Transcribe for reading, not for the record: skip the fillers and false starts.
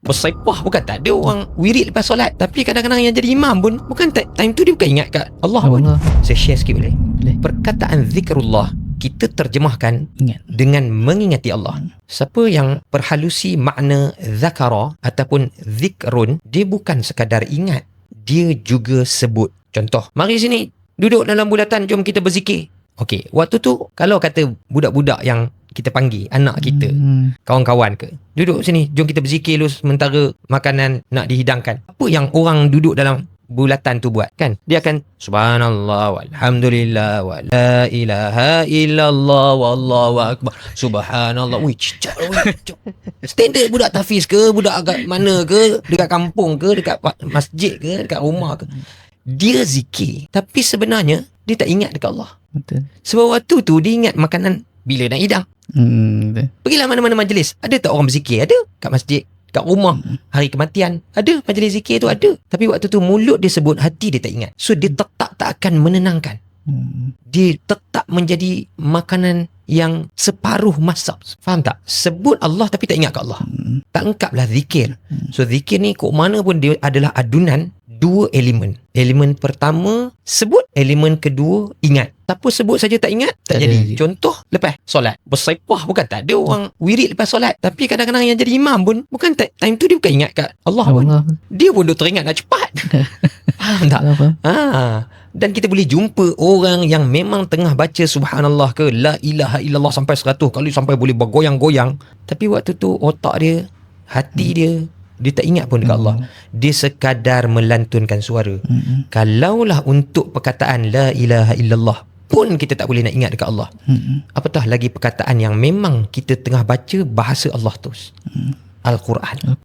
bersepah. Bukan tak ada orang wirid lepas solat, tapi kadang-kadang yang jadi imam pun bukan time tu dia bukan ingat kat Allah pun. Saya share sikit boleh? Perkataan zikrullah kita terjemahkan dengan mengingati Allah. Siapa yang perhalusi makna zakara ataupun zikrun, dia bukan sekadar ingat, dia juga sebut. Contoh, mari sini duduk dalam bulatan, jom kita berzikir. Okey, waktu tu kalau kata budak-budak yang kita panggil, anak kita, kawan-kawan ke, duduk sini, jom kita berzikir dulu sementara makanan nak dihidangkan. Apa yang orang duduk dalam bulatan tu buat kan? Dia akan subhanallah walhamdulillah wa la ilaha illallah wallahu akbar subhanallah. Standard budak tahfiz ke, budak agak mana ke, dekat kampung ke, dekat masjid ke, dekat rumah ke, dia zikir tapi sebenarnya dia tak ingat dekat Allah. Betul. Sebab waktu tu dia ingat makanan bila nak hidang. Pergilah mana-mana majlis, ada tak orang berzikir? Ada kat masjid, kat rumah, hari kematian ada majlis zikir tu, ada. Tapi waktu tu mulut dia sebut, hati dia tak ingat. So dia tetap tak akan menenangkan. Dia tetap menjadi makanan yang separuh masak. Faham tak? Sebut Allah tapi tak ingat kat Allah. Tak engkaplah zikir. So zikir ni kok mana pun dia adalah adunan dua elemen. Elemen pertama sebut, elemen kedua ingat. Siapa sebut saja tak ingat, tak jadi. Contoh lepas solat bersepah, bukan tak ada orang wirid lepas solat, tapi kadang-kadang yang jadi imam pun bukan time tu dia bukan ingat kat Allah pun. Dia pun dah teringat nak cepat. Faham tak? Dan kita boleh jumpa orang yang memang tengah baca subhanallah ke la ilaha illallah sampai 100 kali, sampai boleh bergoyang-goyang, tapi waktu tu otak dia, hati dia tak ingat pun dekat Allah. Dia sekadar melantunkan suara. Kalaulah untuk perkataan la ilaha illallah pun kita tak boleh nak ingat dekat Allah, apatah lagi perkataan yang memang kita tengah baca bahasa Allah tu, Al-Quran.